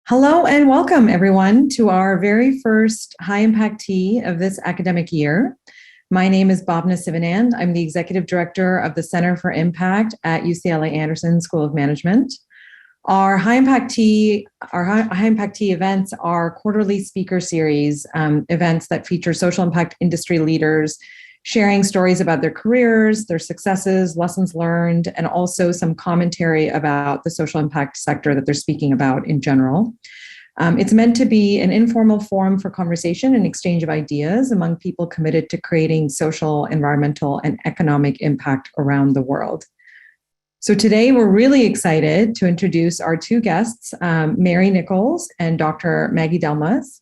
Hello and welcome everyone to our very first high impact tea of this academic year. My name is Bhavna Sivanand. I'm the Executive Director of the Center for Impact at UCLA Anderson School of Management. Our high impact tea events are quarterly speaker series events that feature social impact industry leaders sharing stories about their careers, their successes, lessons learned, and also some commentary about the social impact sector that they're speaking about in general. It's meant to be an informal forum for conversation and exchange of ideas among people committed to creating social, environmental, and economic impact around the world. So today we're really excited to introduce our two guests, Mary Nichols and Dr. Magali Delmas.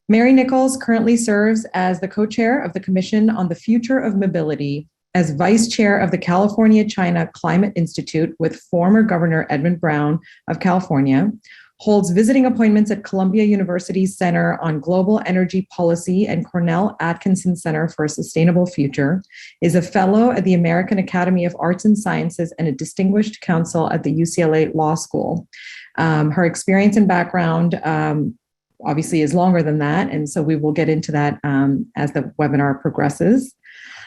Mary Nichols currently serves as the co-chair of the Commission on the Future of Mobility, as vice chair of the California-China Climate Institute with former Governor Edmund Brown of California, holds visiting appointments at Columbia University's Center on Global Energy Policy and Cornell Atkinson Center for a Sustainable Future, is a fellow at the American Academy of Arts and Sciences and a distinguished counsel at the UCLA Law School. Her experience and background obviously is longer than that, and so we will get into that as the webinar progresses.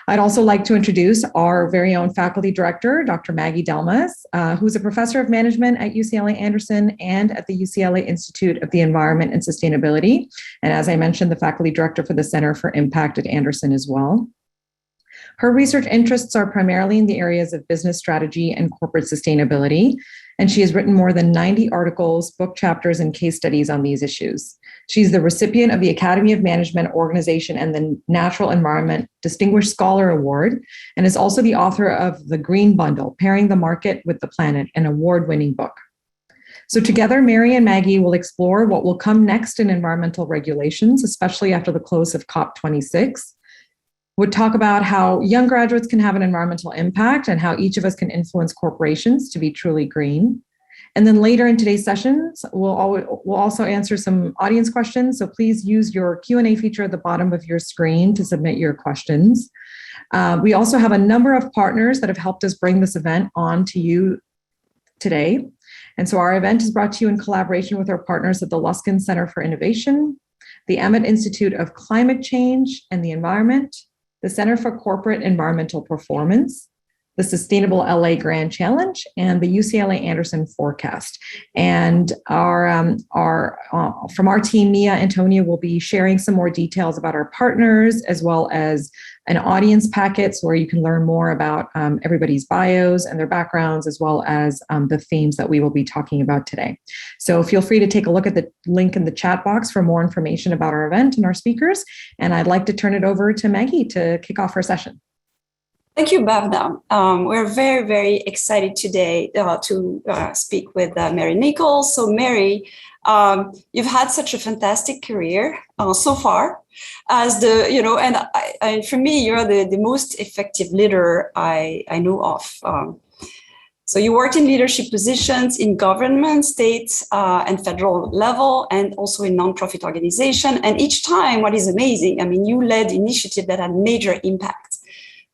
I'd also like to introduce our very own faculty director, Dr. Magali Delmas, who's a professor of management at UCLA Anderson and at the UCLA Institute of the Environment and Sustainability, and as I mentioned, the faculty director for the Center for Impact at Anderson as well. Her research interests are primarily in the areas of business strategy and corporate sustainability, and she has written more than 90 articles, book chapters, and case studies on these issues. She's the recipient of the Academy of Management Organization and the Natural Environment Distinguished Scholar Award, and is also the author of The Green Bundle, Pairing the Market with the Planet, an award-winning book. So together, Mary and Maggie will explore what will come next in environmental regulations, especially after the close of COP26. We'll talk about how young graduates can have an environmental impact and how each of us can influence corporations to be truly green. And then later in today's sessions, we'll also answer some audience questions. So please use your Q&A feature at the bottom of your screen to submit your questions. We also have a number of partners that have helped us bring this event on to you today. And so our event is brought to you in collaboration with our partners at the Luskin Center for Innovation, the Emmett Institute of Climate Change and the Environment, the Center for Corporate Environmental Performance, the Sustainable LA Grand Challenge, and the UCLA Anderson Forecast. And from our team, Mia and Tonya will be sharing some more details about our partners, as well as an audience packets where you can learn more about everybody's bios and their backgrounds, as well as the themes that we will be talking about today. So feel free to take a look at the link in the chat box for more information about our event and our speakers. And I'd like to turn it over to Maggie to kick off our session. Thank you, Bhavna. We're very, very excited today to speak with Mary Nichols. So Mary, you've had such a fantastic career so far as and for me, you're the most effective leader I know of. So you worked in leadership positions in government, state and federal level, and also in nonprofit organization. And each time, what is amazing, I mean, you led initiatives that had major impact.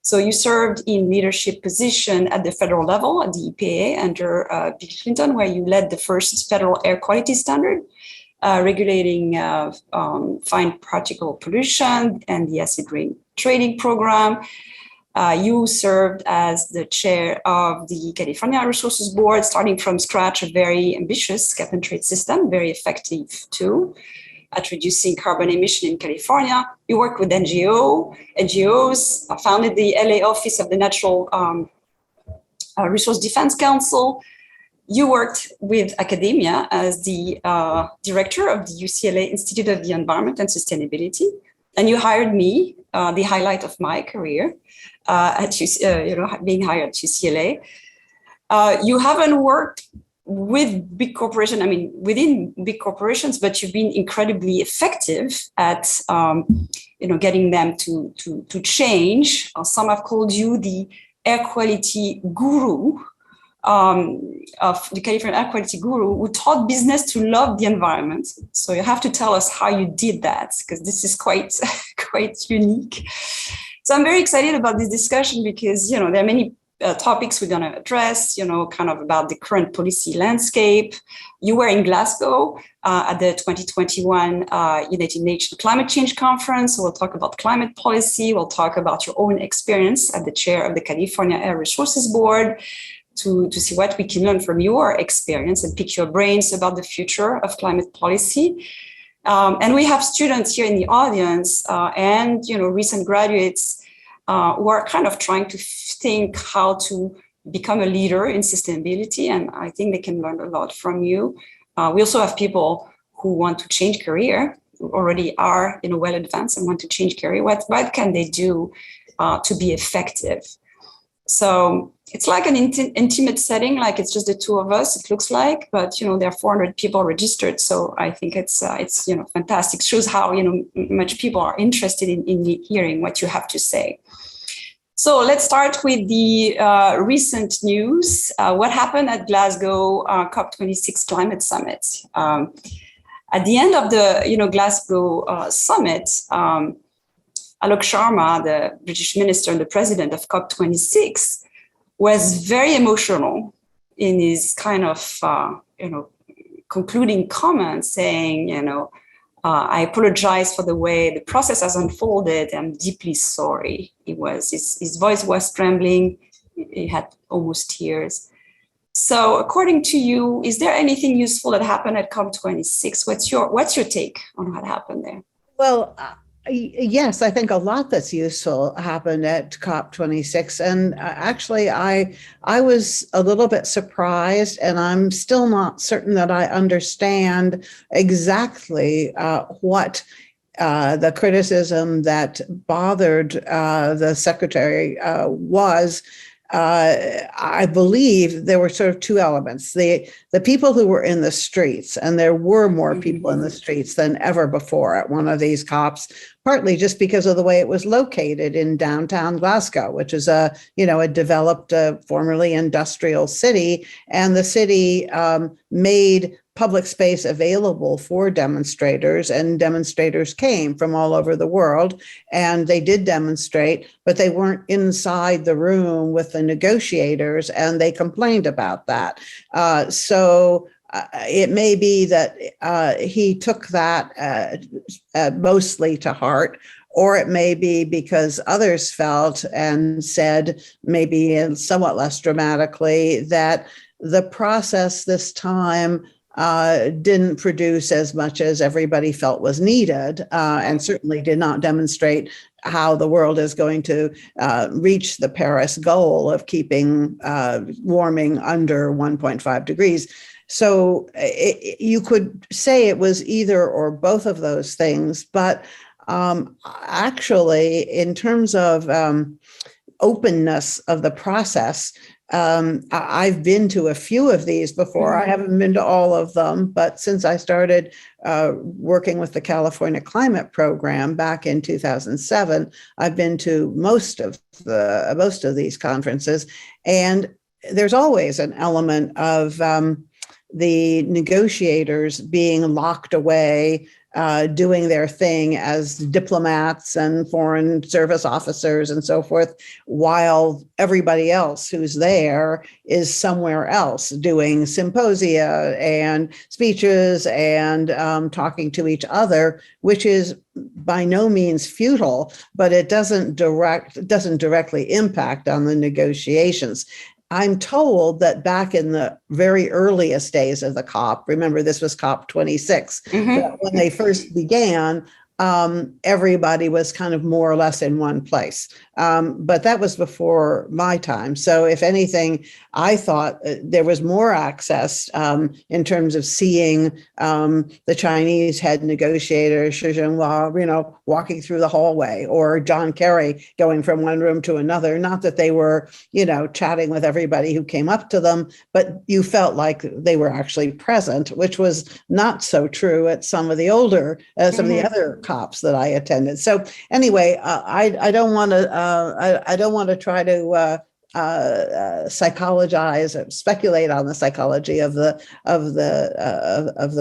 So you served in leadership position at the federal level at the EPA under Bill Clinton, where you led the first federal air quality standard, regulating fine particle pollution and the acid rain trading program. You served as the chair of the California Resources Board, starting from scratch, a very ambitious cap and trade system, very effective too, at reducing carbon emission in California. You work with NGOs, founded the LA office of the Natural Resource Defense Council. You worked with academia as the director of the UCLA Institute of the Environment and Sustainability. And you hired me, the highlight of my career, being hired at UCLA. You haven't worked with big corporations, I mean, within big corporations, but you've been incredibly effective at, getting them to change. Some have called you the air quality guru of the California air quality guru, who taught business to love the environment. So you have to tell us how you did that, because this is quite unique. So I'm very excited about this discussion because, there are many topics we're going to address, kind of about the current policy landscape. You were in Glasgow at the 2021 United Nations Climate Change Conference. So we'll talk about climate policy. We'll talk about your own experience as the chair of the California Air Resources Board to see what we can learn from your experience and pick your brains about the future of climate policy. And we have students here in the audience and recent graduates who are kind of trying to think how to become a leader in sustainability. And I think they can learn a lot from you. We also have people who want to change career, who already are well advanced and want to change career. What can they do to be effective? So it's like an intimate setting, like it's just the two of us, it looks like, but there are 400 people registered. So I think it's fantastic. It shows how much people are interested in hearing what you have to say. So let's start with the recent news. What happened at Glasgow COP26 climate summit? At the end of the Glasgow summit, Alok Sharma, the British minister and the president of COP26, was very emotional in his kind of concluding comments, saying, I apologize for the way the process has unfolded. I'm deeply sorry. His voice was trembling. He had almost tears. So according to you, is there anything useful that happened at COP26? What's your take on what happened there? Well, yes, I think a lot that's useful happened at COP26. And actually, I was a little bit surprised, and I'm still not certain that I understand exactly what the criticism that bothered the secretary was. I believe there were sort of two elements. The people who were in the streets, and there were more people in the streets than ever before at one of these COPs, partly just because of the way it was located in downtown Glasgow, which is a developed, formerly industrial city. And the city made public space available for demonstrators, and demonstrators came from all over the world, and they did demonstrate, but they weren't inside the room with the negotiators, and they complained about that. So it may be that he took that mostly to heart, or it may be because others felt and said, maybe somewhat less dramatically, that the process this time didn't produce as much as everybody felt was needed, and certainly did not demonstrate how the world is going to reach the Paris goal of keeping warming under 1.5 degrees. So you could say it was either or both of those things, but actually, in terms of openness of the process, I've been to a few of these before. I haven't been to all of them, but since I started working with the California Climate Program back in 2007, I've been to most of these conferences, and there's always an element of the negotiators being locked away, doing their thing as diplomats and foreign service officers and so forth, while everybody else who's there is somewhere else doing symposia and speeches and talking to each other, which is by no means futile, but it doesn't directly impact on the negotiations. I'm told that back in the very earliest days of the COP, remember this was COP26, that when they first began, everybody was kind of more or less in one place. But that was before my time. So if anything, I thought there was more access in terms of seeing the Chinese head negotiator, Xi Jinping, walking through the hallway, or John Kerry going from one room to another. Not that they were, chatting with everybody who came up to them, but you felt like they were actually present, which was not so true at some of the older, some of the other COPs that I attended. So anyway, I don't want to try to psychologize, speculate on the psychology of the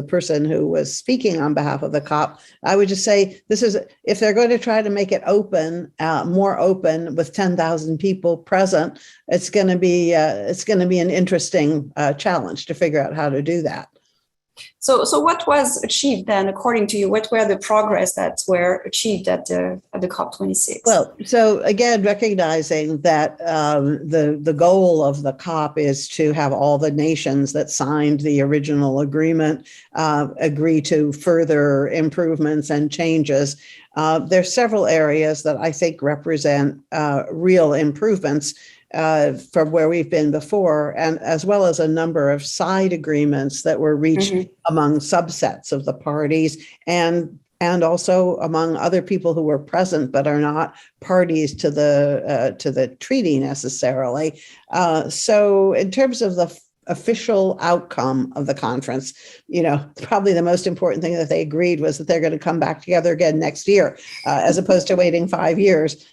person who was speaking on behalf of the COP. I would just say if they're going to try to make it open, more open with 10,000 people present, it's going to be an interesting challenge to figure out how to do that. So what was achieved then, according to you? What were the progress that were achieved at the COP26? Well, so again, recognizing that the goal of the COP is to have all the nations that signed the original agreement agree to further improvements and changes. There's several areas that I think represent real improvements from where we've been before, and as well as a number of side agreements that were reached among subsets of the parties and also among other people who were present but are not parties to the treaty necessarily. So in terms of the official outcome of the conference, probably the most important thing that they agreed was that they're going to come back together again next year, as opposed to waiting 5 years,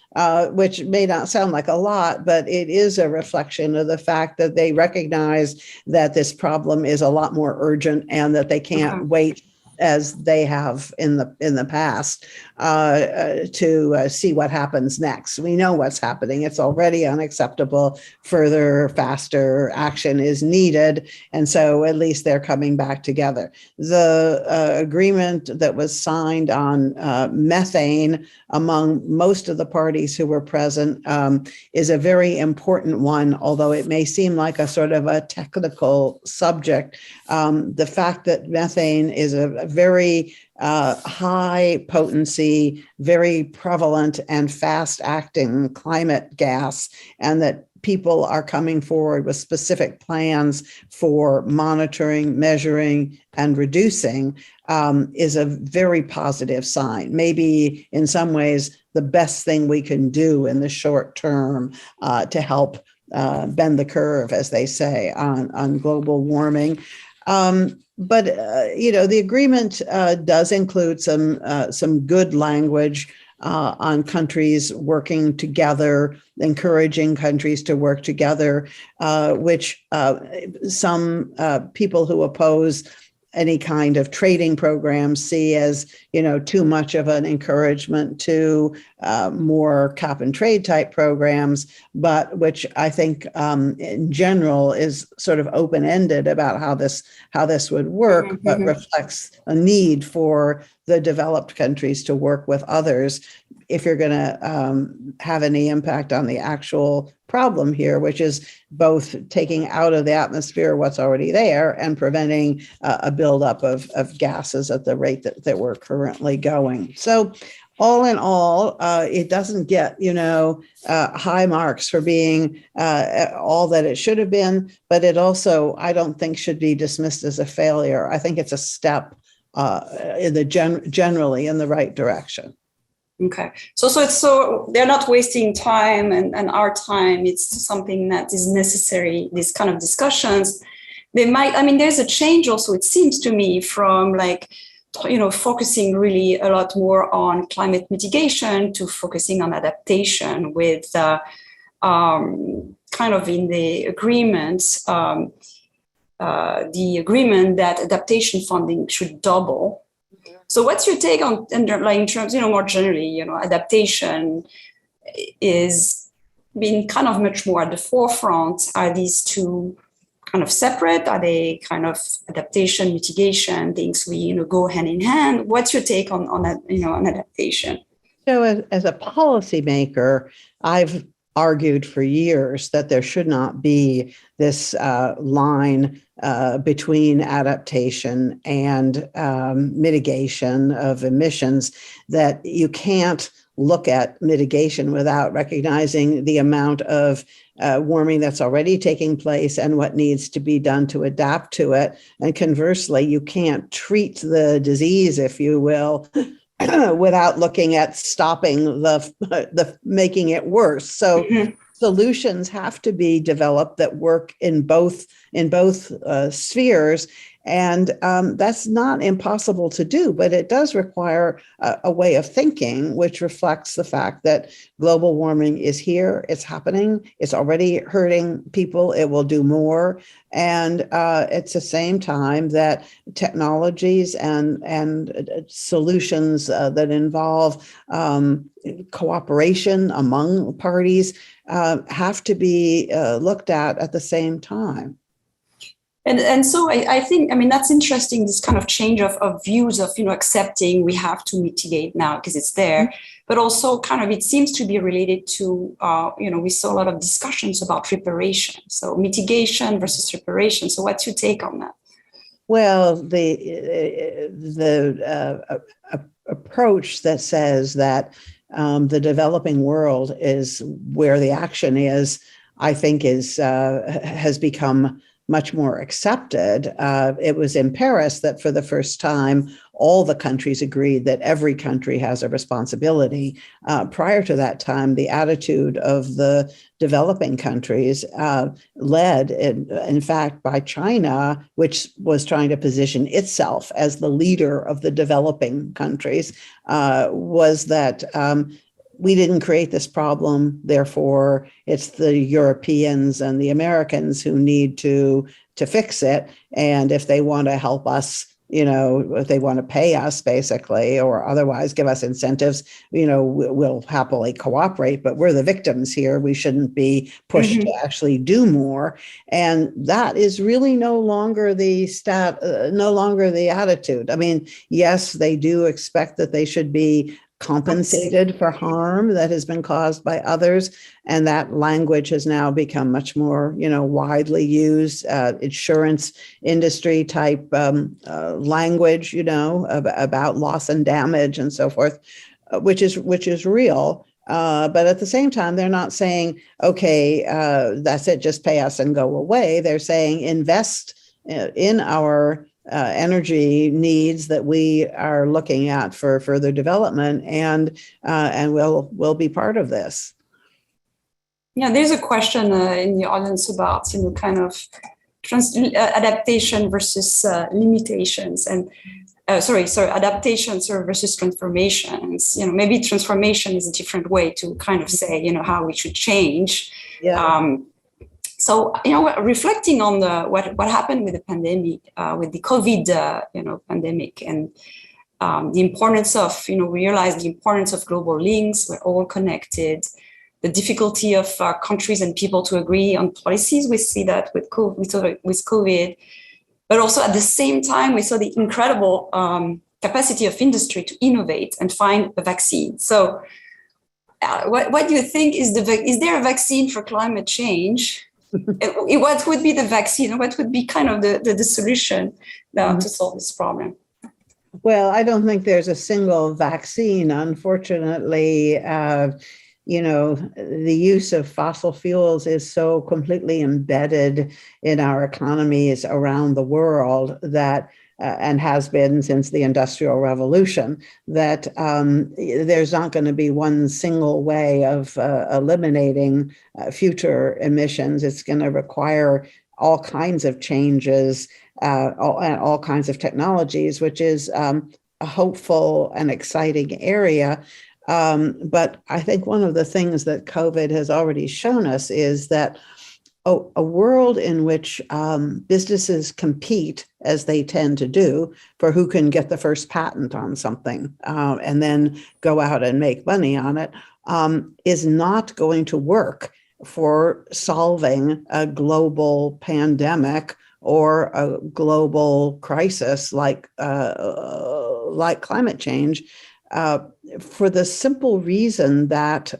which may not sound like a lot, but it is a reflection of the fact that they recognize that this problem is a lot more urgent and that they can't wait as they have in the past to see what happens next. We know what's happening. It's already unacceptable. Further, faster action is needed. And so at least they're coming back together. The agreement that was signed on methane among most of the parties who were present is a very important one, although it may seem like a sort of a technical subject. The fact that methane is a very high potency, very prevalent and fast acting climate gas, and that people are coming forward with specific plans for monitoring, measuring, and reducing is a very positive sign. Maybe in some ways, the best thing we can do in the short term to help bend the curve, as they say, on global warming. But the agreement does include some good language on countries working together, encouraging countries to work together, which some people who oppose any kind of trading program see as, too much of an encouragement to more cap and trade type programs, but which I think in general is sort of open-ended about how this would work, but reflects a need for the developed countries to work with others if you're going to have any impact on the actual problem here, which is both taking out of the atmosphere what's already there and preventing a buildup of gases at the rate that we're currently going. So all in all, it doesn't get, high marks for being all that it should have been, but it also, I don't think, should be dismissed as a failure. I think it's a step generally in the right direction. Okay, so they're not wasting time and our time. It's something that is necessary. These kind of discussions, there's a change also, it seems to me, from focusing really a lot more on climate mitigation to focusing on adaptation with kind of in the agreement, the agreement that adaptation funding should double. So what's your take on underlying terms, more generally, adaptation is being kind of much more at the forefront. Are these two kind of separate? Are they kind of adaptation, mitigation, things we, go hand in hand? What's your take on that, on adaptation? So as a policymaker, I've argued for years that there should not be this line between adaptation and mitigation of emissions, that you can't look at mitigation without recognizing the amount of warming that's already taking place and what needs to be done to adapt to it. And conversely, you can't treat the disease, if you will, without looking at stopping the making it worse. So solutions have to be developed that work in both spheres. And that's not impossible to do, but it does require a way of thinking which reflects the fact that global warming is here, it's happening, it's already hurting people, it will do more. And it's the same time that technologies and solutions that involve cooperation among parties have to be looked at the same time. And so I think, I mean, that's interesting, this kind of change of views of, accepting we have to mitigate now because it's there, but also kind of, it seems to be related to, we saw a lot of discussions about reparation. So mitigation versus reparation. So what's your take on that? Well, the approach that says that the developing world is where the action is, I think has become much more accepted. It was in Paris that for the first time, all the countries agreed that every country has a responsibility. Prior to that time, the attitude of the developing countries, led in fact by China, which was trying to position itself as the leader of the developing countries, was that we didn't create this problem, therefore it's the Europeans and the Americans who need to fix it. And if they want to help us, if they want to pay us basically, or otherwise give us incentives, we'll happily cooperate, but we're the victims here. We shouldn't be pushed to actually do more. And that is really no longer the attitude. I mean, yes, they do expect that they should be compensated for harm that has been caused by others. And that language has now become much more, widely used, insurance industry type language, about loss and damage and so forth, which is real. But at the same time, they're not saying, okay, that's it, just pay us and go away. They're saying invest in our energy needs that we are looking at for further development, and we'll be part of this. Yeah, there's a question in the audience about kind of adaptation versus limitations, and adaptations versus transformations. Maybe transformation is a different way to kind of say how we should change. Yeah. So, reflecting on what happened with the pandemic, with the COVID, pandemic, and the importance of, realize the importance of global links. We're all connected. The difficulty of countries and people to agree on policies. We see that with COVID, but also at the same time, we saw the incredible capacity of industry to innovate and find a vaccine. So, what do you think is there a vaccine for climate change? What would be the vaccine? What would be kind of the solution to solve this problem? Well, I don't think there's a single vaccine. Unfortunately, the use of fossil fuels is so completely embedded in our economies around the world that and has been since the Industrial Revolution, that there's not going to be one single way of eliminating future emissions. It's going to require all kinds of changes, all kinds of technologies, which is a hopeful and exciting area. But I think one of the things that COVID has already shown us is that a world in which businesses compete, as they tend to do, for who can get the first patent on something and then go out and make money on it, is not going to work for solving a global pandemic or a global crisis like climate change, for the simple reason that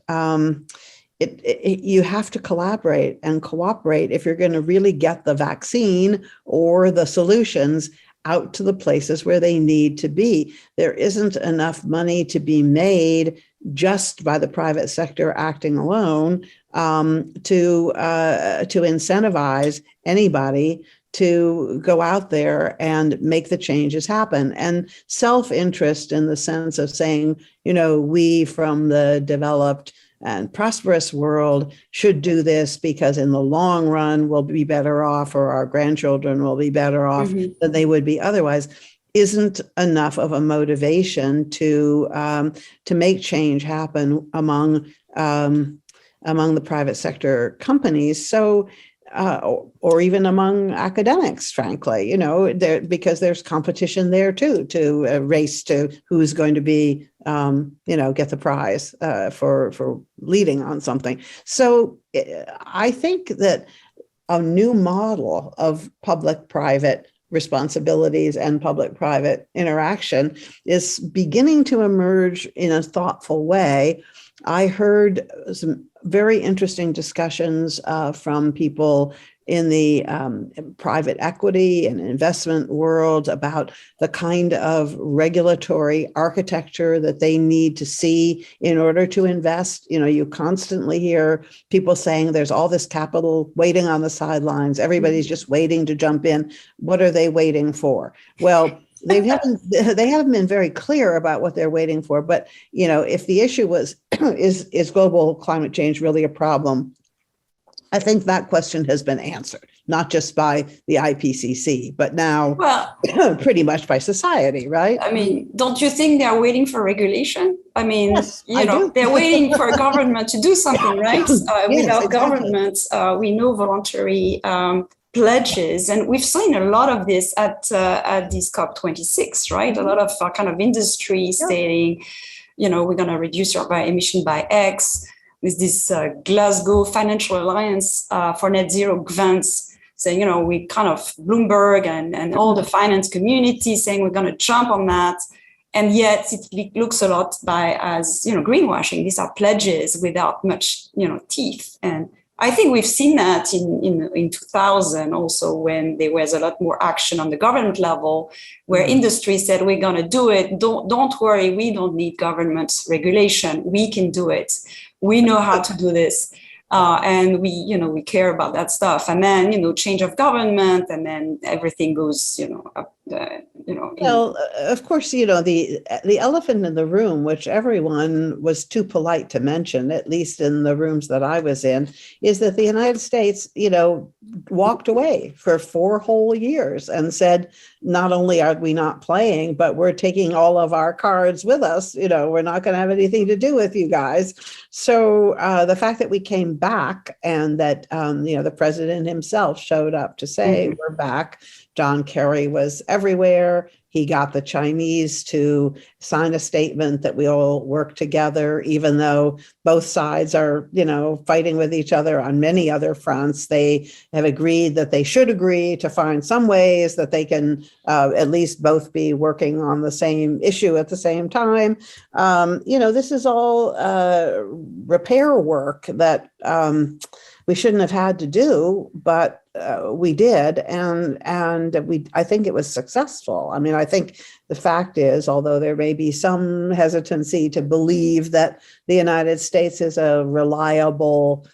you have to collaborate and cooperate if you're going to really get the vaccine or the solutions out to the places where they need to be. There isn't enough money to be made just by the private sector acting alone to incentivize anybody to go out there and make the changes happen. And self-interest in the sense of saying, we from the developed and prosperous world should do this because in the long run we'll be better off, or our grandchildren will be better off than they would be otherwise, isn't enough of a motivation to make change happen among the private sector companies. So, or even among academics, frankly, because there's competition there too, to race to who's going to be, get the prize for leading on something. So I think that a new model of public-private responsibilities and public-private interaction is beginning to emerge in a thoughtful way. I heard some very interesting discussions from people in the private equity and investment world about the kind of regulatory architecture that they need to see in order to invest. You constantly hear people saying there's all this capital waiting on the sidelines. Everybody's just waiting to jump in. What are they waiting for? Well, they haven't been very clear about what they're waiting for. But, if the issue was, is global climate change really a problem? I think that question has been answered, not just by the IPCC, but now pretty much by society, right? I mean, don't you think they're waiting for regulation? I mean, yes, I do. They're waiting for a government to do something, right? Yes, without exactly. governments, we know voluntary pledges, and we've seen a lot of this at this COP26, right? A lot of kind of industry stating, we're going to reduce our emission by X, with this Glasgow Financial Alliance for Net Zero grants saying, we kind of Bloomberg and all the finance community saying we're going to jump on that. And yet it looks a lot as greenwashing. These are pledges without much, teeth. And I think we've seen that in 2000 also, when there was a lot more action on the government level, where industry said, we're going to do it. Don't worry, we don't need government regulation. We can do it. We know how to do this. And we care about that stuff. And then, change of government, and then everything goes, up. Well, of course, the elephant in the room, which everyone was too polite to mention, at least in the rooms that I was in, is that the United States, walked away for 4 whole years and said, not only are we not playing, but we're taking all of our cards with us. We're not going to have anything to do with you guys. So the fact that we came back, and that, the president himself showed up to say, we're back. John Kerry was everywhere. He got the Chinese to sign a statement that we all work together, even though both sides are, fighting with each other on many other fronts. They have agreed that they should agree to find some ways that they can at least both be working on the same issue at the same time. This is all repair work that we shouldn't have had to do, but we did, and I think it was successful. I mean, I think the fact is, although there may be some hesitancy to believe that the United States is a reliable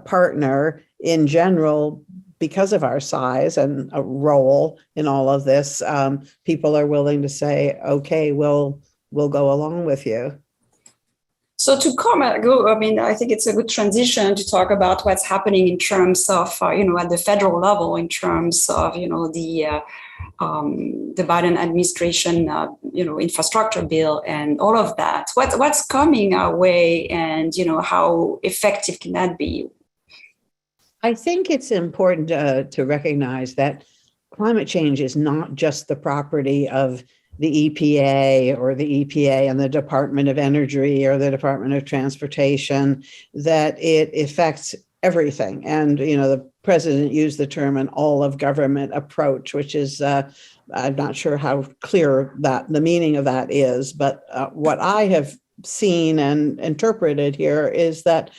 partner in general, because of our size and a role in all of this, people are willing to say, okay, we'll go along with you. So I think it's a good transition to talk about what's happening in terms of, at the federal level, in terms of, the Biden administration, infrastructure bill and all of that. What's coming our way, and, how effective can that be? I think it's important to recognize that climate change is not just the property of the EPA or the EPA and the Department of Energy or the Department of Transportation, that it affects everything. And, the president used the term an all-of-government approach, which is, I'm not sure how clear that the meaning of that is, but what I have seen and interpreted here is that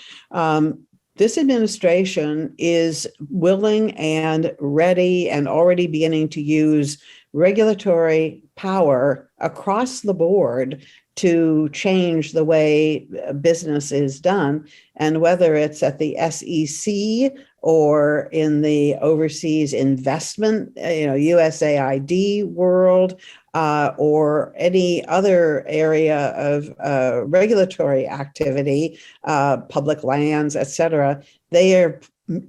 this administration is willing and ready and already beginning to use regulatory power across the board to change the way business is done. And whether it's at the SEC or in the overseas investment, USAID world, or any other area of regulatory activity, public lands, et cetera, they are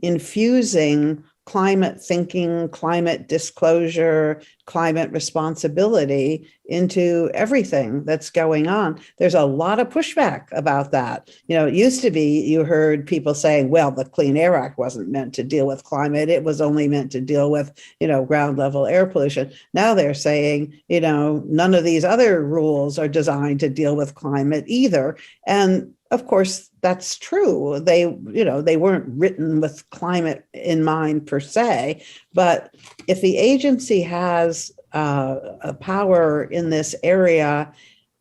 infusing climate thinking, climate disclosure, climate responsibility into everything that's going on. There's a lot of pushback about that. It used to be you heard people saying, well, the Clean Air Act wasn't meant to deal with climate. It was only meant to deal with, ground level air pollution. Now they're saying, none of these other rules are designed to deal with climate either. And of course, that's true. They weren't written with climate in mind per se, but if the agency has a power in this area,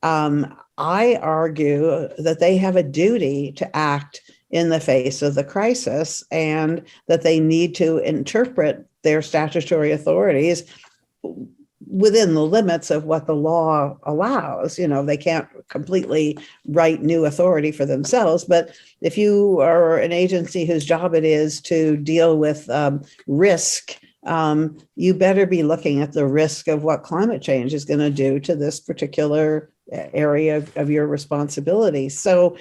I argue that they have a duty to act in the face of the crisis, and that they need to interpret their statutory authorities within the limits of what the law allows. They can't completely write new authority for themselves. But if you are an agency whose job it is to deal with risk, you better be looking at the risk of what climate change is going to do to this particular area of your responsibility. So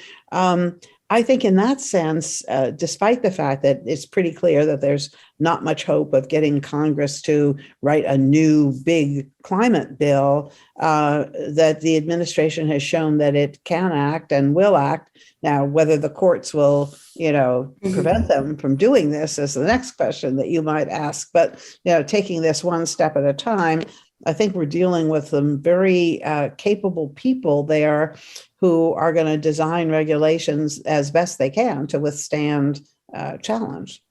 I think in that sense, despite the fact that it's pretty clear that there's not much hope of getting Congress to write a new big climate bill, that the administration has shown that it can act and will act. Now, whether the courts will, prevent them from doing this is the next question that you might ask. But, taking this one step at a time, I think we're dealing with some very capable people there who are going to design regulations as best they can to withstand challenge.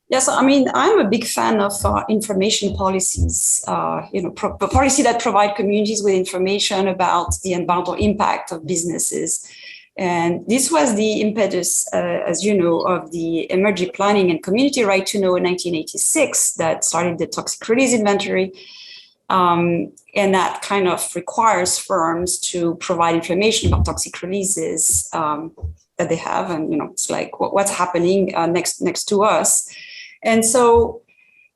Yes, I'm a big fan of information policies, policy that provide communities with information about the environmental impact of businesses. And this was the impetus, as you know, of the Energy Planning and Community Right to Know in 1986 that started the toxic release inventory. And that kind of requires firms to provide information about toxic releases that they have. And, it's like what's happening next to us. And so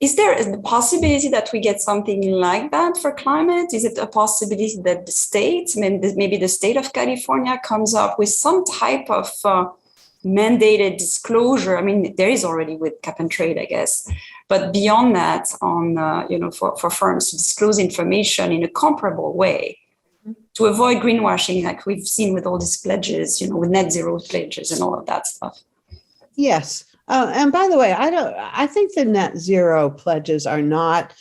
is there a possibility that we get something like that for climate? Is it a possibility that the states, maybe the state of California comes up with some type of mandated disclosure? There is already with cap and trade, I guess. But beyond that, for firms to disclose information in a comparable way to avoid greenwashing, like we've seen with all these pledges, with net zero pledges and all of that stuff. Yes. And by the way, I think the net zero pledges are not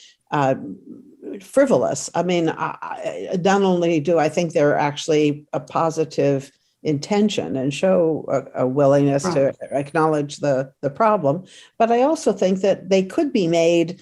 frivolous. Not only do I think they're actually a positive intention and show a willingness to acknowledge the problem, but I also think that they could be made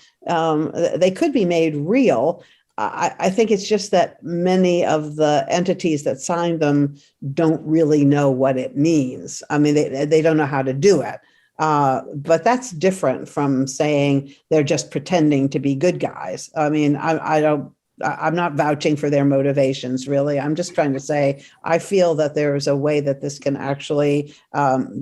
real. I think it's just that many of the entities that signed them don't really know what it means. They don't know how to do it. But that's different from saying they're just pretending to be good guys. I'm not vouching for their motivations, really. I'm just trying to say, I feel that there is a way that this can actually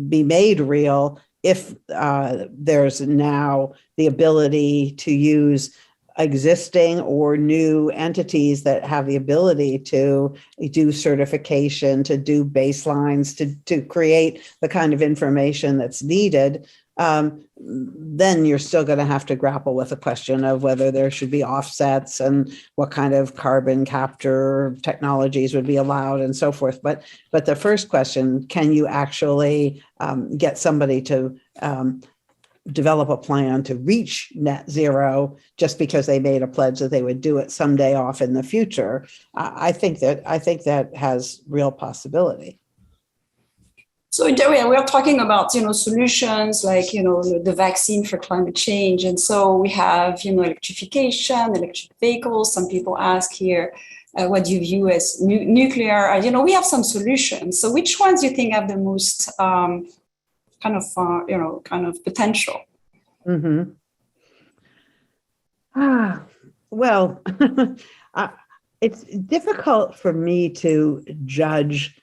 be made real if there's now the ability to use existing or new entities that have the ability to do certification, to do baselines, to create the kind of information that's needed. Then you're still going to have to grapple with the question of whether there should be offsets and what kind of carbon capture technologies would be allowed and so forth. But the first question, can you actually get somebody to develop a plan to reach net zero just because they made a pledge that they would do it someday off in the future? I think that has real possibility. So we're talking about, solutions like, the vaccine for climate change. And so we have, electrification, electric vehicles. Some people ask here, what do you view as nuclear? We have some solutions. So which ones do you think have the most kind of potential? Mm-hmm. Well, it's difficult for me to judge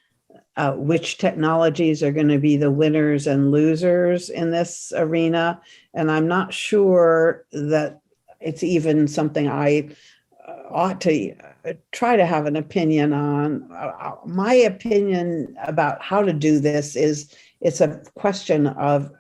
which technologies are going to be the winners and losers in this arena. And I'm not sure that it's even something I ought to try to have an opinion on. My opinion about how to do this is it's a question of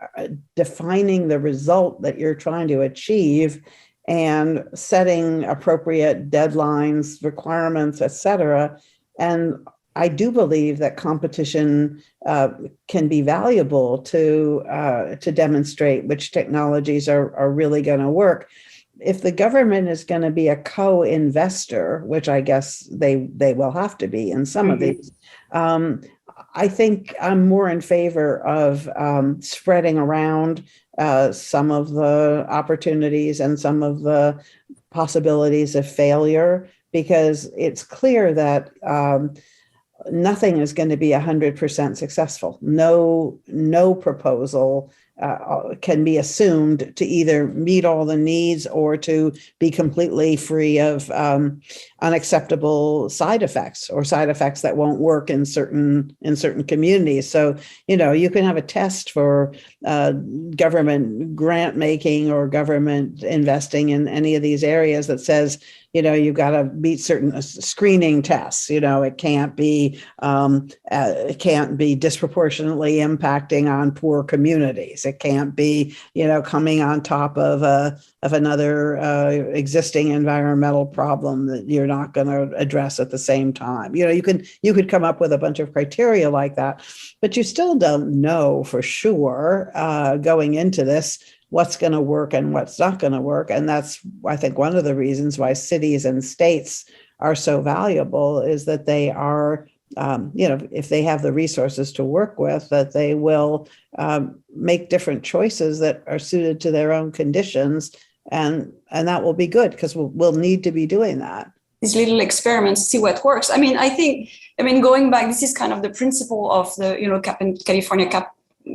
defining the result that you're trying to achieve and setting appropriate deadlines, requirements, et cetera. And I do believe that competition can be valuable to demonstrate which technologies are really going to work. If the government is going to be a co-investor, which I guess they will have to be in some of these, I think I'm more in favor of spreading around some of the opportunities and some of the possibilities of failure, because it's clear that nothing is going to be 100% successful. No proposal can be assumed to either meet all the needs or to be completely free of unacceptable side effects or side effects that won't work in certain communities. So, you can have a test for government grant making or government investing in any of these areas that says, you've got to meet certain screening tests. It can't be disproportionately impacting on poor communities. It can't be, coming on top of another existing environmental problem that you're not going to address at the same time. You could come up with a bunch of criteria like that, but you still don't know for sure going into this what's going to work and what's not going to work. And that's, I think, one of the reasons why cities and states are so valuable is that they are, if they have the resources to work with, that they will make different choices that are suited to their own conditions. And that will be good because we'll need to be doing that. These little experiments, see what works. Going back, this is kind of the principle of the, California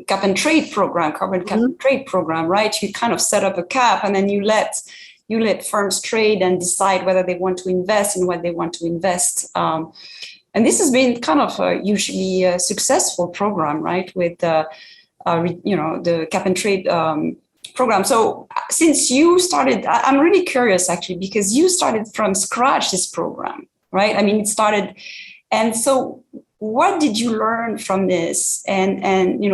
cap and trade program, carbon cap and trade program, right? You kind of set up a cap and then you let firms trade and decide whether they want to invest in what they want to invest. And this has been kind of usually a successful program, right? With the cap and trade program. So since you started, I'm really curious actually, because you started from scratch this program, right? It started, and so what did you learn from this and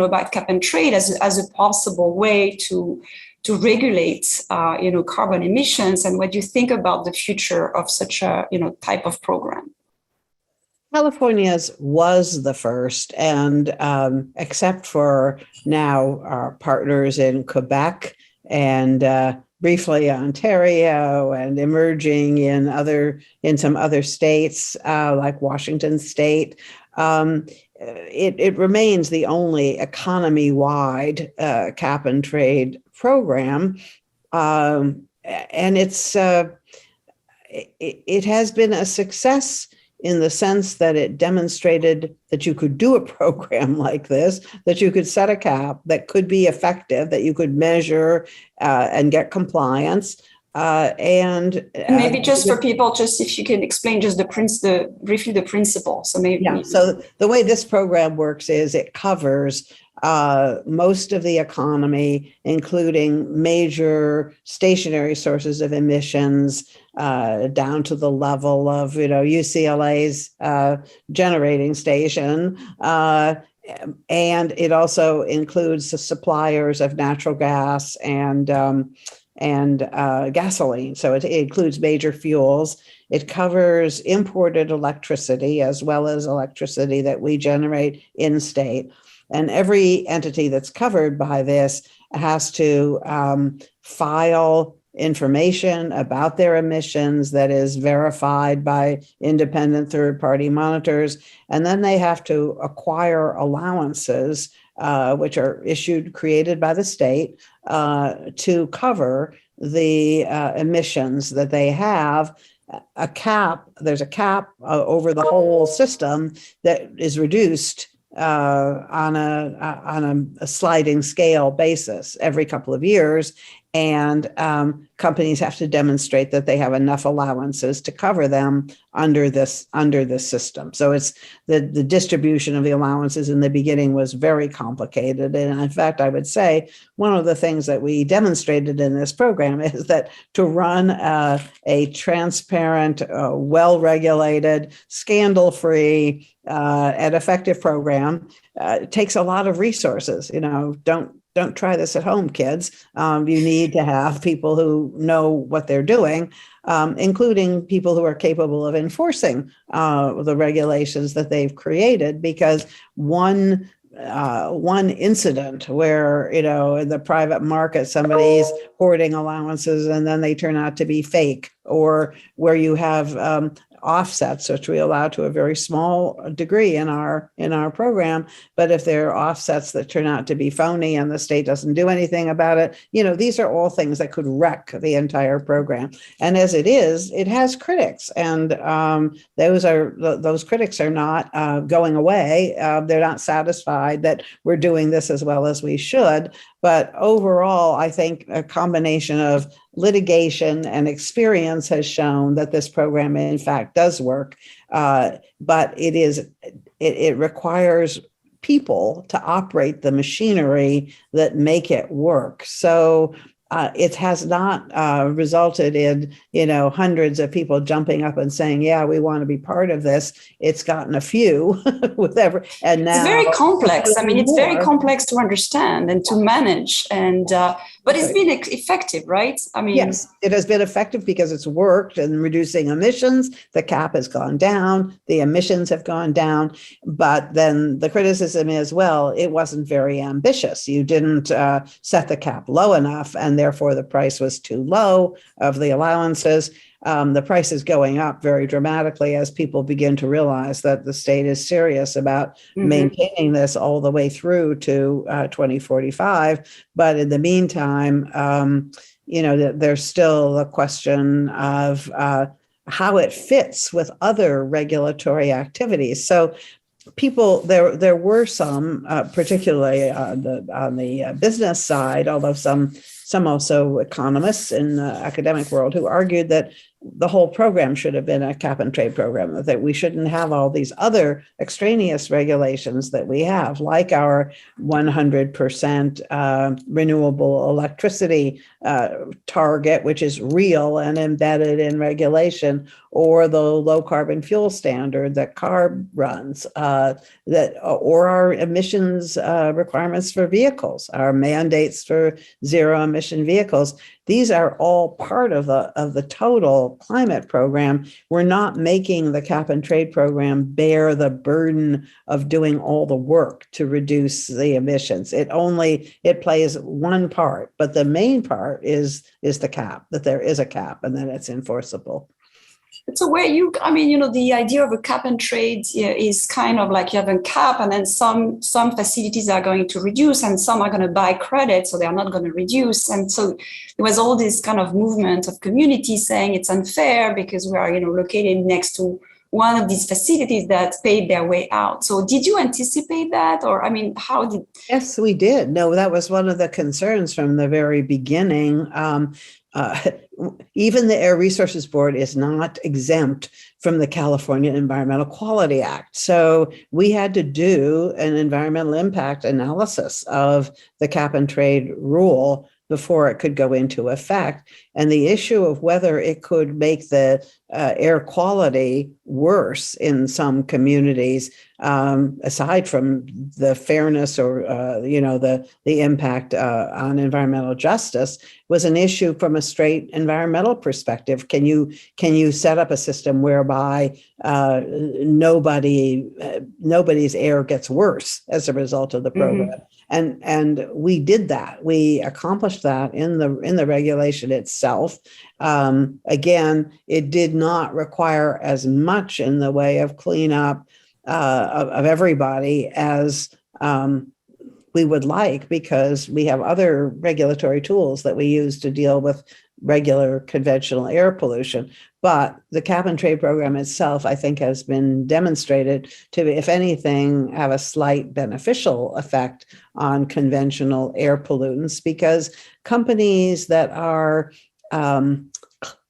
about cap and trade as a possible way to regulate carbon emissions, and what do you think about the future of such a type of program? California's was the first, and except for now our partners in Quebec and briefly Ontario and emerging in some other states like Washington State. It remains the only economy-wide cap and trade program, and it has been a success in the sense that it demonstrated that you could do a program like this, that you could set a cap that could be effective, that you could measure and get compliance. And maybe just for people, just if you can explain just briefly the principle. So maybe. Yeah. So the way this program works is it covers most of the economy, including major stationary sources of emissions, down to the level of UCLA's generating station. And it also includes the suppliers of natural gas and gasoline. So it includes major fuels. It covers imported electricity as well as electricity that we generate in state. And every entity that's covered by this has to file information about their emissions that is verified by independent third-party monitors. And then they have to acquire allowances, which are created by the state, to cover the emissions that they have. There's a cap over the whole system that is reduced on a sliding scale basis every couple of years. and companies have to demonstrate that they have enough allowances to cover them under this system. So it's the distribution of the allowances in the beginning was very complicated. And in fact, I would say one of the things that we demonstrated in this program is that to run a transparent, well-regulated, scandal-free, and effective program takes a lot of resources. Don't try this at home, kids. You need to have people who know what they're doing, including people who are capable of enforcing the regulations that they've created. Because one incident where, in the private market, somebody's hoarding allowances and then they turn out to be fake, or where you have offsets, which we allow to a very small degree in our program. But if there are offsets that turn out to be phony and the state doesn't do anything about it, these are all things that could wreck the entire program. And as it is, it has critics, and those critics are not going away. They're not satisfied that we're doing this as well as we should. But overall, I think a combination of litigation and experience has shown that this program, in fact, does work. But it requires people to operate the machinery that make it work. So it has not resulted in, hundreds of people jumping up and saying, yeah, we want to be part of this. It's gotten a few and now it's very complex. I mean, it's very complex to understand and to manage. And but it's been effective, right? I mean, yes, it has been effective because it's worked in reducing emissions. The cap has gone down, the emissions have gone down. But then the criticism is, well, it wasn't very ambitious. You didn't set the cap low enough, and therefore the price was too low of the allowances. The price is going up very dramatically as people begin to realize that the state is serious about maintaining this all the way through to 2045. But in the meantime, there's still a question of how it fits with other regulatory activities. So there were some, particularly on the business side, although some also economists in the academic world who argued that the whole program should have been a cap and trade program, that we shouldn't have all these other extraneous regulations that we have, like our 100% renewable electricity target, which is real and embedded in regulation, or the low carbon fuel standard that CARB runs, or our emissions requirements for vehicles, our mandates for zero emission vehicles. These are all part of the total climate program. We're not making the cap and trade program bear the burden of doing all the work to reduce the emissions. It plays one part, but the main part is the cap, that there is a cap and that it's enforceable. So the idea of a cap and trade is kind of like you have a cap, and then some facilities are going to reduce and some are going to buy credit, so they are not going to reduce. And so there was all this kind of movement of communities saying it's unfair because we are, located next to one of these facilities that paid their way out. So did you anticipate that? Or, Yes, we did. No, that was one of the concerns from the very beginning. Even the Air Resources Board is not exempt from the California Environmental Quality Act. So we had to do an environmental impact analysis of the cap and trade rule before it could go into effect. And the issue of whether it could make the air quality worse in some communities, aside from the fairness or the impact on environmental justice, was an issue from a straight environmental perspective. Can you set up a system whereby nobody's air gets worse as a result of the program? And we did that. We accomplished that in the regulation itself. Again, it did not require as much in the way of cleanup of everybody as we would like, because we have other regulatory tools that we use to deal with regular conventional air pollution. But the cap and trade program itself, I think, has been demonstrated to, if anything, have a slight beneficial effect on conventional air pollutants, because companies that are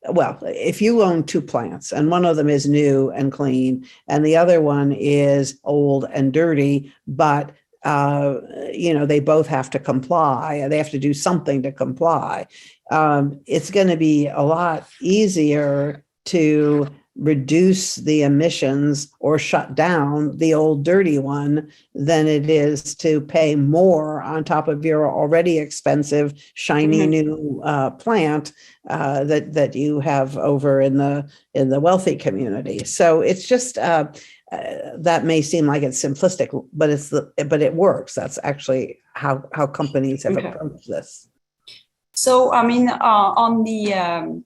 well, if you own two plants and one of them is new and clean and the other one is old and dirty, but they both have to comply. They have to do something to comply. It's going to be a lot easier to reduce the emissions or shut down the old dirty one than it is to pay more on top of your already expensive shiny new plant that you have over in the wealthy community. So it's just that may seem like it's simplistic, but it works. That's actually how companies have approached this. So I mean, on the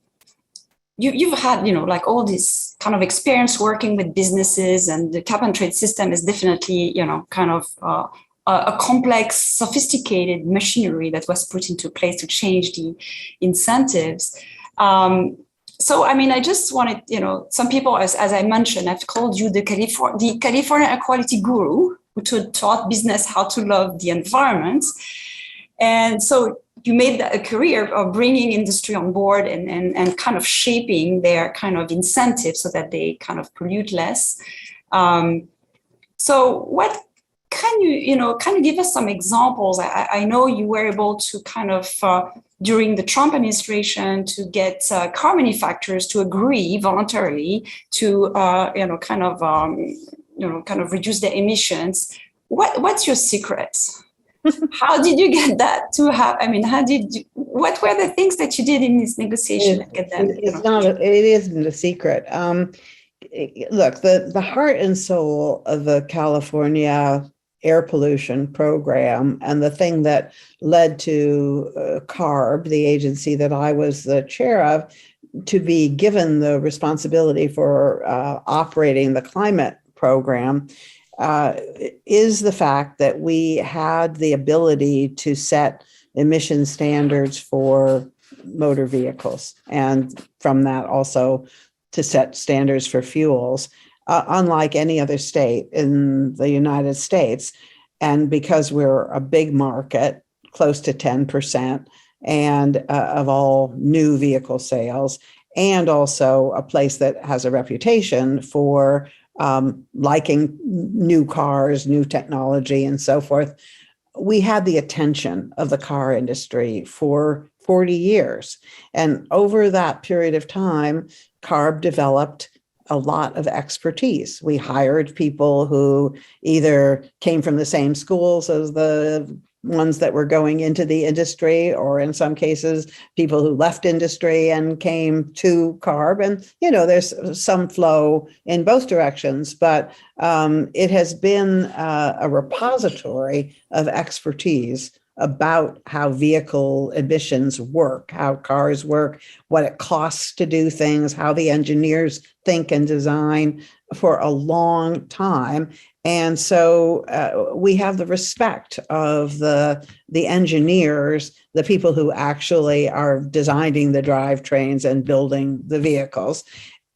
you've had, like all this kind of experience working with businesses, and the cap and trade system is definitely, kind of a complex, sophisticated machinery that was put into place to change the incentives. So, I mean, I just wanted, some people, as I mentioned, have called you the California equality guru, who taught business how to love the environment. And so you made that a career of bringing industry on board and kind of shaping their kind of incentives so that they kind of pollute less. So what can you give us some examples? I know you were able to kind of, during the Trump administration, to get car manufacturers to agree voluntarily to, kind of reduce their emissions. What's your secret? How did you get that to happen? I mean, what were the things that you did in this negotiation that get them? It isn't a secret. Look, the heart and soul of the California air pollution program, and the thing that led to CARB, the agency that I was the chair of, to be given the responsibility for operating the climate program, is the fact that we had the ability to set emission standards for motor vehicles, and from that also to set standards for fuels, unlike any other state in the United States. And because we're a big market, close to 10% and of all new vehicle sales, and also a place that has a reputation for liking new cars, new technology, and so forth, we had the attention of the car industry for 40 years. And over that period of time, CARB developed a lot of expertise. We hired people who either came from the same schools as the ones that were going into the industry, or in some cases, people who left industry and came to CARB. And, there's some flow in both directions, but it has been a repository of expertise about how vehicle emissions work, how cars work, what it costs to do things, how the engineers think and design for a long time. And so we have the respect of the engineers, the people who actually are designing the drivetrains and building the vehicles.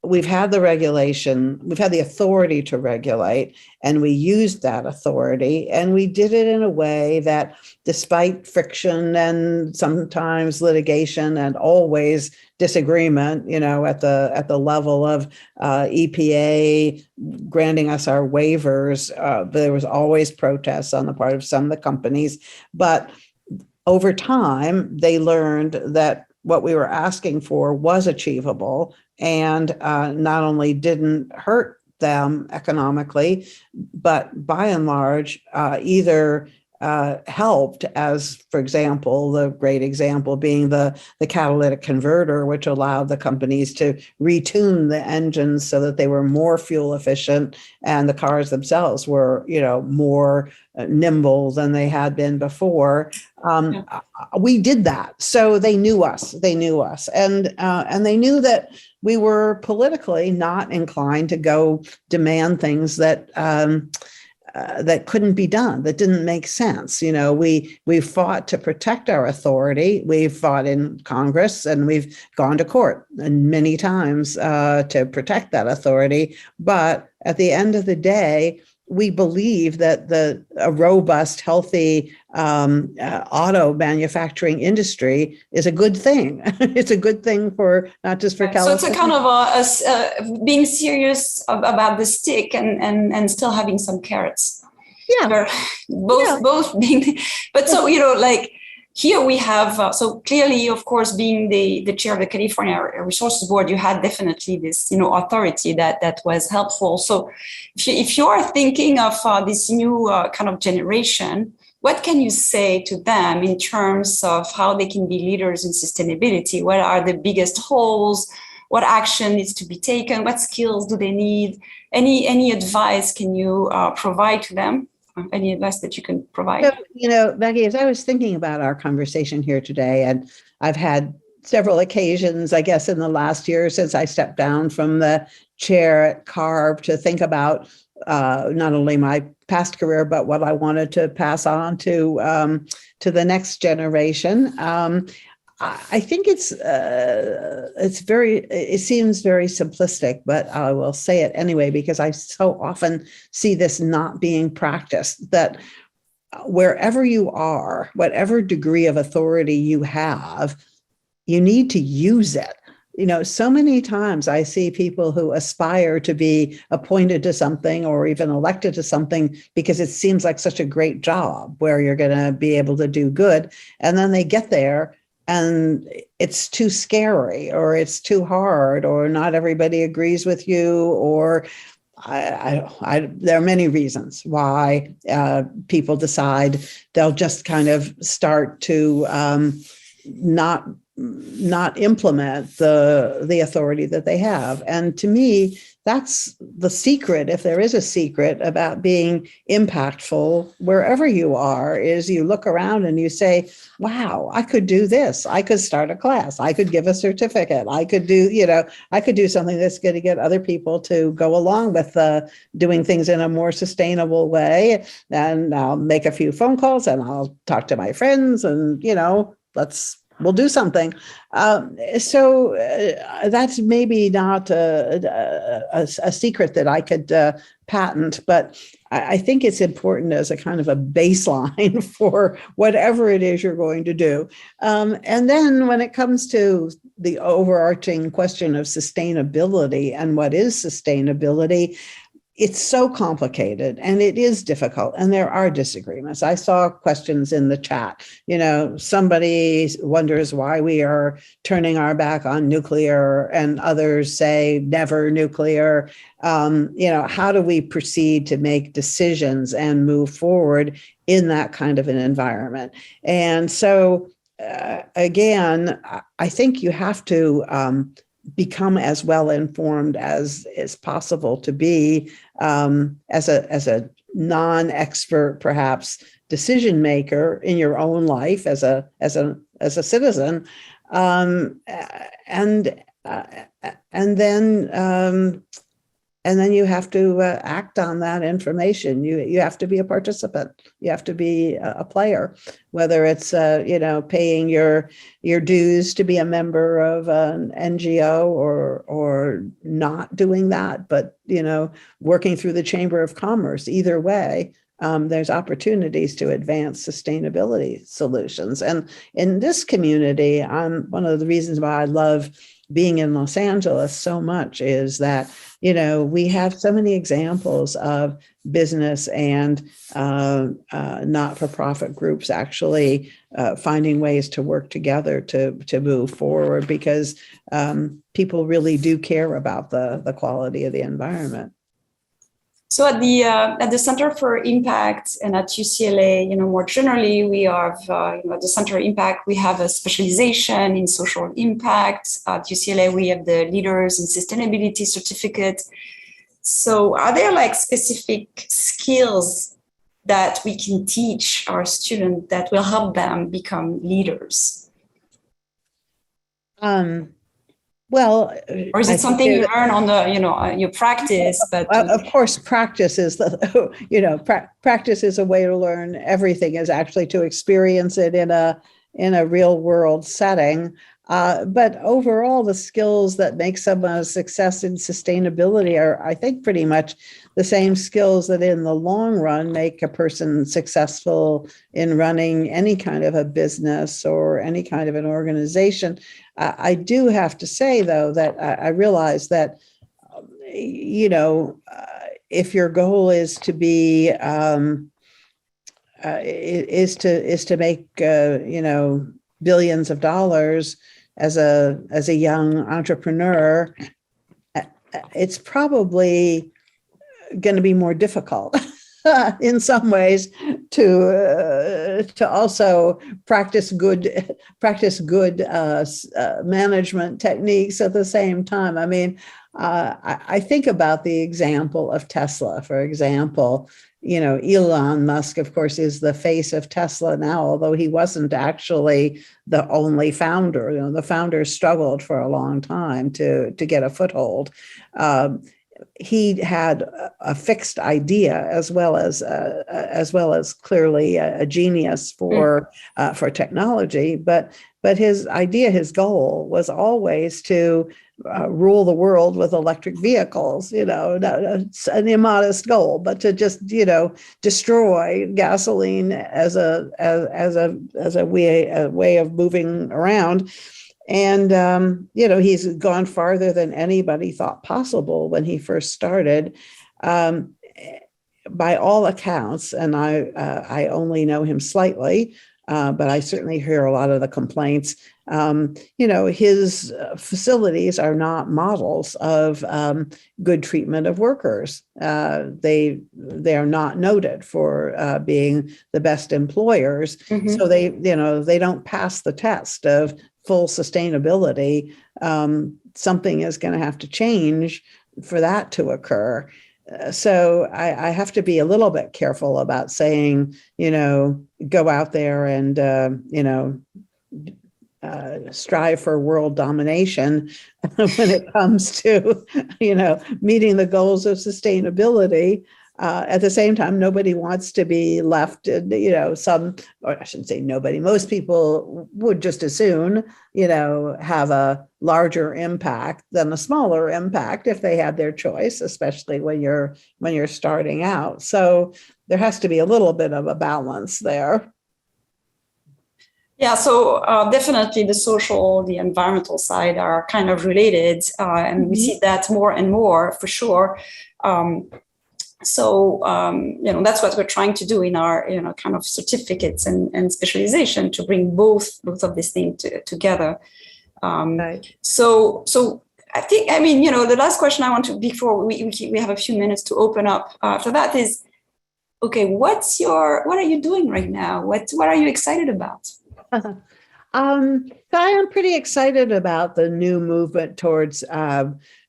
We've had the regulation, we've had the authority to regulate, and we used that authority, and we did it in a way that, despite friction and sometimes litigation and always disagreement, at the level of EPA granting us our waivers, there was always protests on the part of some of the companies. But over time, they learned that what we were asking for was achievable, and not only didn't hurt them economically, but by and large, either helped, as, for example, the great example being the catalytic converter, which allowed the companies to retune the engines so that they were more fuel efficient, and the cars themselves were, more nimble than they had been before. We did that. So they knew us, and they knew that we were politically not inclined to go demand things that that couldn't be done, that didn't make sense. We fought to protect our authority. We've fought in Congress and we've gone to court and many times to protect that authority. But at the end of the day, we believe that a robust, healthy auto manufacturing industry is a good thing. It's a good thing for not just for California. So it's a kind of being serious about the stick and still having some carrots. Yeah, both being. But so here we have, so clearly, of course, being the chair of the California Resources Board, you had definitely this, authority that was helpful. So if you are thinking of this new kind of generation, what can you say to them in terms of how they can be leaders in sustainability? What are the biggest holes? What action needs to be taken? What skills do they need? Any advice can you provide to them? Any advice that you can provide? So, Maggie, as I was thinking about our conversation here today, and I've had several occasions, I guess, in the last year since I stepped down from the chair at CARB to think about not only my past career, but what I wanted to pass on to the next generation. I think it seems very simplistic, but I will say it anyway, because I so often see this not being practiced, that wherever you are, whatever degree of authority you have, you need to use it. So many times I see people who aspire to be appointed to something or even elected to something because it seems like such a great job where you're going to be able to do good. And then they get there and it's too scary, or it's too hard, or not everybody agrees with you, or there are many reasons why people decide they'll just kind of start to not implement the authority that they have. And to me, that's the secret, if there is a secret about being impactful wherever you are, is you look around and you say, wow, I could do this. I could start a class. I could give a certificate. I could do something that's going to get other people to go along with doing things in a more sustainable way. And I'll make a few phone calls and I'll talk to my friends and, we'll do something. So that's maybe not a secret that I could patent, but I think it's important as a kind of a baseline for whatever it is you're going to do. And then when it comes to the overarching question of sustainability and what is sustainability, it's so complicated and it is difficult and there are disagreements. I saw questions in the chat. Somebody wonders why we are turning our back on nuclear and others say never nuclear. How do we proceed to make decisions and move forward in that kind of an environment? And so again, I think you have to become as well informed as is possible to be as a non-expert, perhaps, decision maker in your own life as a citizen, and then you have to act on that information. You have to be a participant. You have to be a player, whether it's paying your dues to be a member of an NGO or not doing that, but working through the Chamber of Commerce. Either way, there's opportunities to advance sustainability solutions. And in this community, one of the reasons why I love being in Los Angeles so much is that, we have so many examples of business and not-for-profit groups actually finding ways to work together to move forward, because people really do care about the quality of the environment. So at the Center for Impact and at UCLA, more generally, we have, at the Center for Impact, we have a specialization in social impact. At UCLA, we have the Leaders in Sustainability certificate. So are there specific skills that we can teach our students that will help them become leaders? Well, or is I it think something you learn on the, your practice? But of course, practice is practice is a way to learn everything, is actually to experience it in a real world setting. But overall, the skills that make someone a success in sustainability are, I think, pretty much the same skills that in the long run make a person successful in running any kind of a business or any kind of an organization. I do have to say, though, that I realize that, if your goal is to be is to make billions of dollars as a young entrepreneur, it's probably going to be more difficult in some ways to also practice good management techniques at the same time. I mean, I think about the example of Tesla, for example. Elon Musk, of course, is the face of Tesla now, although he wasn't actually the only founder. The founders struggled for a long time to get a foothold. He had a fixed idea as well as clearly a genius for technology. But his idea, his goal was always to rule the world with electric vehicles. It's an immodest goal, but to just destroy gasoline as a way of moving around. And he's gone farther than anybody thought possible when he first started. By all accounts, and I only know him slightly, but I certainly hear a lot of the complaints. His facilities are not models of good treatment of workers. They are not noted for being the best employers. Mm-hmm. So they don't pass the test of full sustainability. Something is going to have to change for that to occur. So I have to be a little bit careful about saying, go out there and, strive for world domination when it comes to, meeting the goals of sustainability. At the same time, nobody wants to be left, or I shouldn't say nobody, most people would just as soon, have a larger impact than a smaller impact if they had their choice, especially when you're starting out. So there has to be a little bit of a balance there. Yeah, so definitely the social, the environmental side are kind of related, and mm-hmm. we see that more and more for sure. So that's what we're trying to do in our kind of certificates and specialization, to bring both of these things together. Right. So I think, the last question I want to, before we have a few minutes to open up after that, is, okay, what are you doing right now? What are you excited about? So I am pretty excited about the new movement towards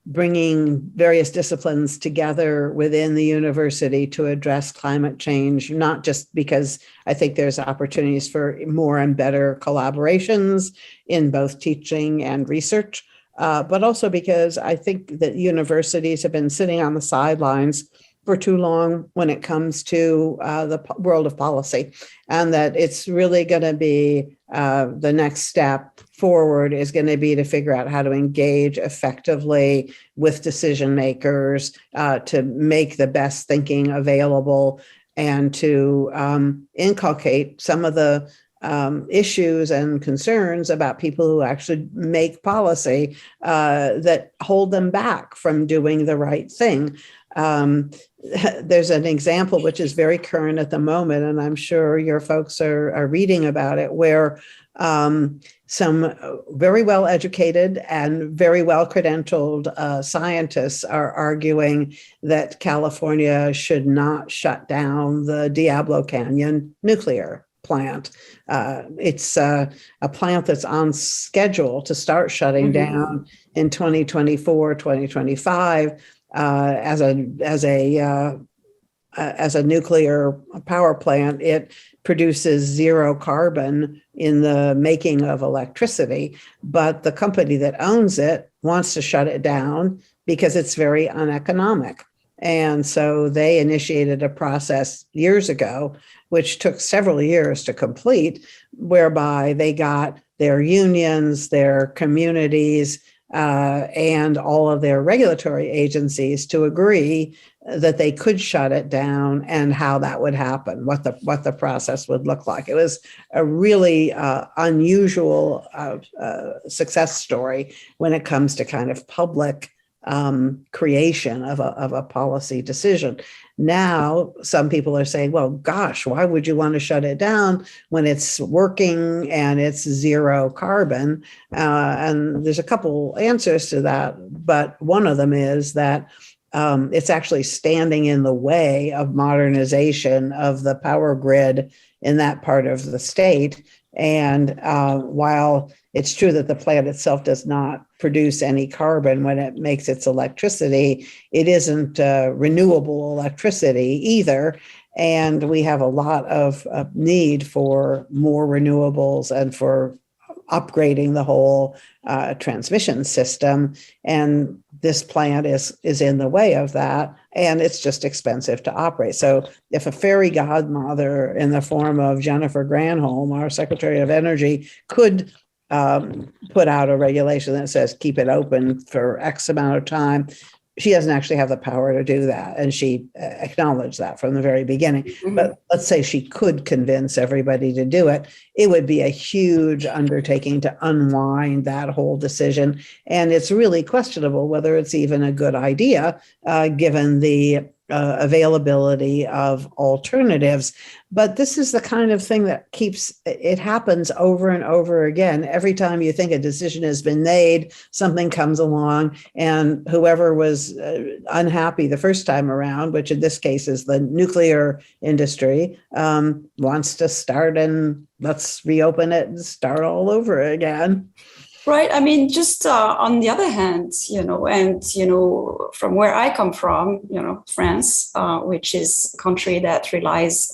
bringing various disciplines together within the university to address climate change, not just because I think there's opportunities for more and better collaborations in both teaching and research, but also because I think that universities have been sitting on the sidelines for too long when it comes to the world of policy, and that it's really going to be the next step forward is going to be to figure out how to engage effectively with decision makers to make the best thinking available and to inculcate some of the issues and concerns about people who actually make policy that hold them back from doing the right thing. There's an example which is very current at the moment, and I'm sure your folks are reading about it, where some very well educated and very well credentialed scientists are arguing that California should not shut down the Diablo Canyon nuclear plant. It's a plant that's on schedule to start shutting mm-hmm. down in 2024, 2025. As a as a nuclear power plant, it produces zero carbon in the making of electricity, but the company that owns it wants to shut it down because it's very uneconomic. And so they initiated a process years ago, which took several years to complete, whereby they got their unions, their communities, and all of their regulatory agencies to agree that they could shut it down and how that would happen, what the process would look like. It was a really unusual success story when it comes to kind of public creation of a policy decision. Now, some people are saying, well, gosh, why would you want to shut it down when it's working and it's zero carbon? And there's a couple answers to that, but one of them is that it's actually standing in the way of modernization of the power grid in that part of the state. And while it's true that the plant itself does not produce any carbon when it makes its electricity, it isn't renewable electricity either. And we have a lot of need for more renewables and for upgrading the whole transmission system. And this plant is in the way of that, and it's just expensive to operate. So if a fairy godmother in the form of Jennifer Granholm, our Secretary of Energy, could put out a regulation that says keep it open for X amount of time, she doesn't actually have the power to do that. And she acknowledged that from the very beginning. Mm-hmm. But let's say she could convince everybody to do it. It would be a huge undertaking to unwind that whole decision. And it's really questionable whether it's even a good idea, given the availability of alternatives. But this is the kind of thing that it happens over and over again. Every time you think a decision has been made, something comes along, and whoever was unhappy the first time around, which in this case is the nuclear industry, wants to start and let's reopen it and start all over again. Right. I mean, just on the other hand, from where I come from, France, which is a country that relies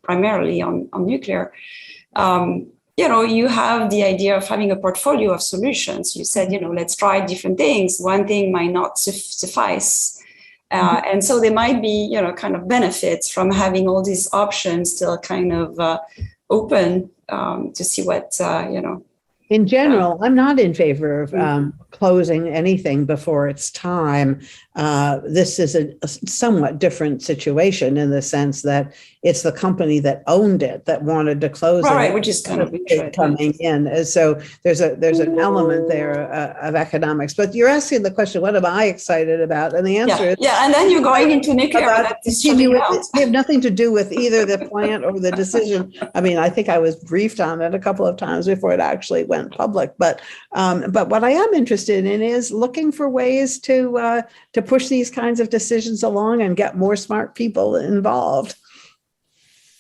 primarily on nuclear, you have the idea of having a portfolio of solutions. You said, let's try different things. One thing might not suffice. And so there might be, kind of benefits from having all these options still kind of open to see what, In general, I'm not in favor of closing anything before it's time. This is a somewhat different situation in the sense that it's the company that owned it that wanted to close it. Right, which is kind of coming in. And so there's an element there of economics. But you're asking the question, what am I excited about? And the answer is... Yeah, and then you're going into nuclear. They have nothing to do with either the plant or the decision. I mean, I think I was briefed on it a couple of times before it actually went public. But what I am interested in is looking for ways to push these kinds of decisions along and get more smart people involved.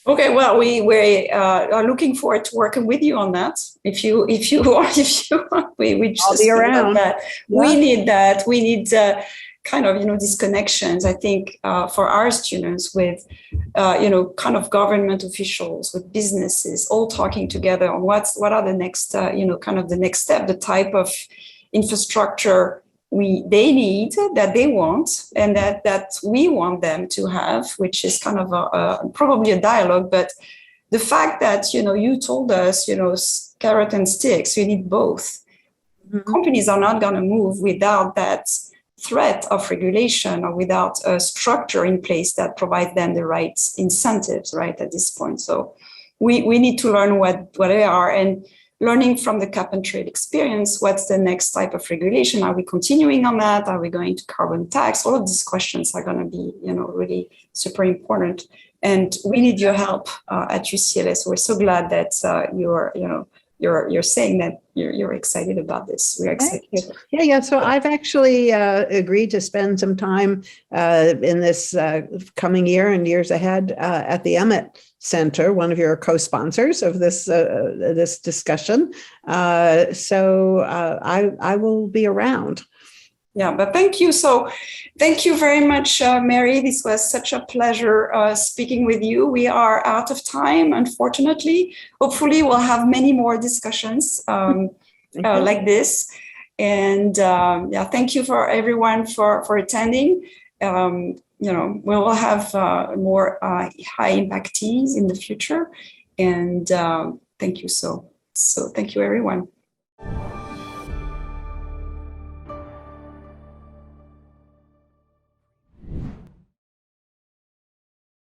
Okay, well, we are looking forward to working with you on that. If you want, we just I'll be around. That. Yeah. We need that. We need kind of these connections. I think for our students with kind of government officials, with businesses, all talking together on what are the next kind of the next step, the type of infrastructure they need, that they want, and that we want them to have, which is kind of probably a dialogue. But the fact that you told us carrot and sticks, you need both. Mm-hmm. Companies are not going to move without that threat of regulation or without a structure in place that provides them the right incentives right at this point. So we need to learn what they are, and learning from the cap and trade experience, what's the next type of regulation? Are we continuing on that? Are we going to carbon tax? All of these questions are going to be, really super important. And we need your help at UCLA. So we're so glad that you're saying that you're excited about this. We're excited. Yeah. So I've actually agreed to spend some time in this coming year and years ahead at the Emmett Center, one of your co-sponsors of this discussion. So I will be around. Yeah, but thank you. So thank you very much, Mary. This was such a pleasure speaking with you. We are out of time, unfortunately. Hopefully we'll have many more discussions like this. And yeah, thank you for everyone for attending. You know, we will have more high impactees in the future. And thank you. So thank you, everyone.